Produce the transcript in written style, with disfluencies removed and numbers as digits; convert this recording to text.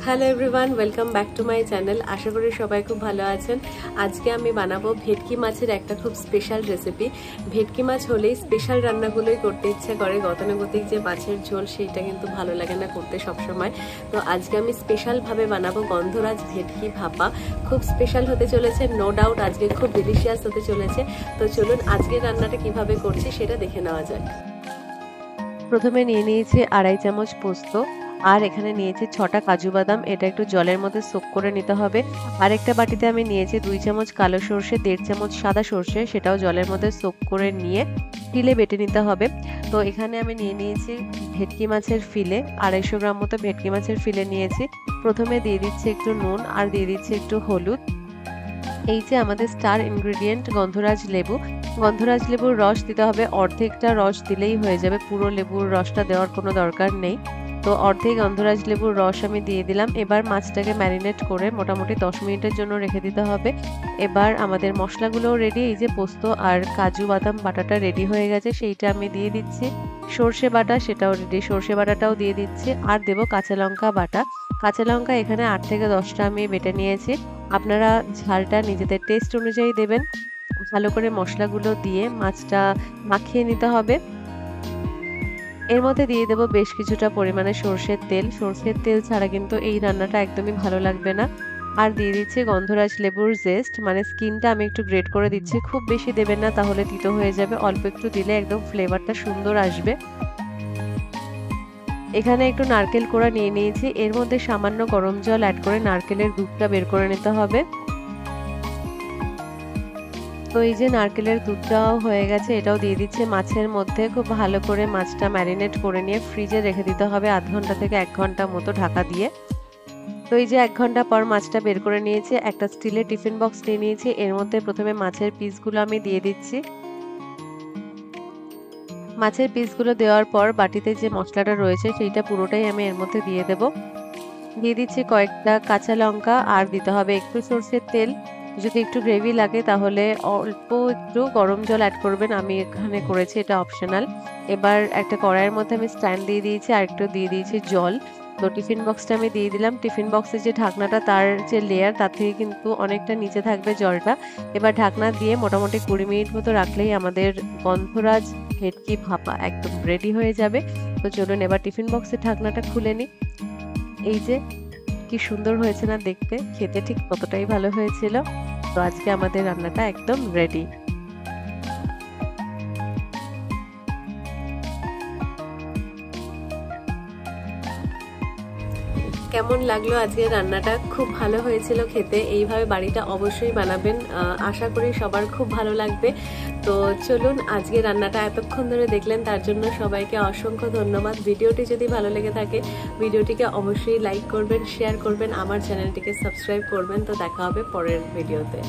Hello everyone, welcome back to my channel. আশা করি সবাই খুব ভালো আছেন। আজকে আমি বানাবো ভেটকি মাছের একটা খুব স্পেশাল রেসিপি। ভেটকি মাছ হলেই স্পেশাল রান্নাগুলোই করতে ইচ্ছে করে, গতানুগতিক যে মাছের ঝোল সেইটা কিন্তু ভালো লাগে না করতে সবসময়। তো আজকে আমি স্পেশালভাবে বানাবো গন্ধরাজ ভেটকি ভাপা। খুব স্পেশাল হতে চলেছে, নো ডাউট আজকে খুব ডিলিশিয়াস হতে চলেছে। তো চলুন আজকের রান্নাটা কিভাবে করছি সেটা দেখে নেওয়া যাক। প্রথমে নিয়ে নিয়েছি 2.5 চামচ পোস্ত, আর এখানে নিয়েছি 6টা কাজু বাদাম। এটা একটু জলের মধ্যে সোক করে নিতে হবে। আর একটা বাটিতে আমি নিয়েছি 2 চামচ কালো সর্ষে, 1.5 চামচ সাদা সর্ষে, সেটাও জলের মধ্যে সোক করে নিয়ে ফিলে বেটে নিতে হবে। তো এখানে আমি নিয়ে নিয়েছি ভেটকি মাছের ফিলে, 250 গ্রাম মতো ভেটকি মাছের ফিলে নিয়েছি। প্রথমে দিয়ে দিচ্ছি একটু নুন আর দিয়ে দিচ্ছি একটু হলুদ। এই যে আমাদের স্টার ইনগ্রেডিয়েন্ট গন্ধরাজ লেবু। গন্ধরাজ লেবুর রস দিতে হবে, অর্ধেকটা রস দিলেই হয়ে যাবে, পুরো লেবুর রসটা দেওয়ার কোনো দরকার নেই। তো অর্ধেক গন্ধরাজ লেবুর রস আমি দিয়ে দিলাম। এবার মাছটাকে ম্যারিনেট করে মোটামুটি 10 মিনিটের জন্য রেখে দিতে হবে। এবার আমাদের মশলাগুলোও রেডি। এই যে পোস্ত আর কাজু বাদাম বাটাটা রেডি হয়ে গেছে, সেইটা আমি দিয়ে দিচ্ছি। সর্ষে বাটা সেটাও রেডি, সর্ষে বাটাটাও দিয়ে দিচ্ছি। আর দেবো কাঁচা লঙ্কা বাটা। কাঁচা লঙ্কা এখানে 8 থেকে 10টা আমি বেটে নিয়েছি। আপনারা ঝালটা নিজেদের টেস্ট অনুযায়ী দেবেন। ভালো করে মশলাগুলো দিয়ে মাছটা মাখিয়ে নিতে হবে। এর মধ্যে দিয়ে দেবো বেশ কিছুটা পরিমাণে সর্ষের তেল। সর্ষের তেল ছাড়া কিন্তু এই রান্নাটা একদমই ভালো লাগবে না। আর দিয়ে দিচ্ছি গন্ধরাজ লেবুর জেস্ট, মানে স্কিনটা আমি একটু গ্রেট করে দিচ্ছি। খুব বেশি দেবেন না, তাহলে তিতো হয়ে যাবে। অল্প একটু দিলে একদম ফ্লেভারটা সুন্দর আসবে। এখানে একটু নারকেল কোড়া নিয়ে নিয়েছি। এর মধ্যে সামান্য গরম জল অ্যাড করে নারকেলের দুধটা বের করে নিতে হবে। তো এই যে নারকেলের দুধটাও হয়ে গেছে, এটাও দিয়ে দিচ্ছে মাছের মধ্যে। খুব ভালো করে মাছটা ম্যারিনেট করে নিয়ে ফ্রিজে রেখে দিতে হবে 0.5 ঘন্টা থেকে 1 ঘন্টা মতো ঢাকা দিয়ে। তো এই যে 1 ঘন্টা পর মাছটা বের করে নিয়েছি। একটা স্টিলের টিফিন বক্স নিয়ে নিয়েছি। এর মধ্যে প্রথমে মাছের পিসগুলো আমি দিয়ে দিচ্ছি। মাছের পিসগুলো দেওয়ার পর বাটিতে যে মশলাটা রয়েছে সেইটা পুরোটাই আমি এর মধ্যে দিয়ে দেব। দিয়ে দিচ্ছি কয়েকটা কাঁচা লঙ্কা, আর দিতে হবে একটু সরষের তেল। যদি একটু গ্রেভি লাগে তাহলে অল্প একটু গরম জল অ্যাড করবেন, আমি এখানে করেছি, এটা অপশনাল। এবার একটা কড়াইয়ের মধ্যে আমি স্ট্যান্ড দিয়ে দিয়েছি আর একটু দিয়ে দিয়েছি জল। তো টিফিন বক্সটা আমি দিয়ে দিলাম। টিফিন বক্সের যে ঢাকনাটা, তার যে লেয়ার, তার থেকে কিন্তু অনেকটা নিচে থাকবে জলটা। এবার ঢাকনা দিয়ে মোটামুটি 20 মিনিট মতো রাখলেই আমাদের গন্ধরাজ ভেটকি ভাপা একদম রেডি হয়ে যাবে। তো চলুন এবার টিফিন বক্সের ঢাকনাটা খুলে নিই। এই যে কি সুন্দর হয়েছে না দেখতে, খেতে ঠিক ততটাই ভালো হয়েছিল। তো আজকে আমাদের রান্নাটা একদম রেডি। কেমন লাগলো আজকের রান্নাটা? খুব ভালো হয়েছিল খেতে। এইভাবে বাড়িটা অবশ্যই বানাবেন, আশা করি সবার খুব ভালো লাগবে। তো চলুন, আজকে রান্নাটা এতক্ষণ ধরে দেখলেন তার জন্য সবাইকে অসংখ্য ধন্যবাদ। ভিডিওটি যদি ভালো লেগে থাকে ভিডিওটিকে অবশ্যই লাইক করবেন, শেয়ার করবেন, আমার চ্যানেলটিকে সাবস্ক্রাইব করবেন। তো দেখা হবে পরের ভিডিওতে।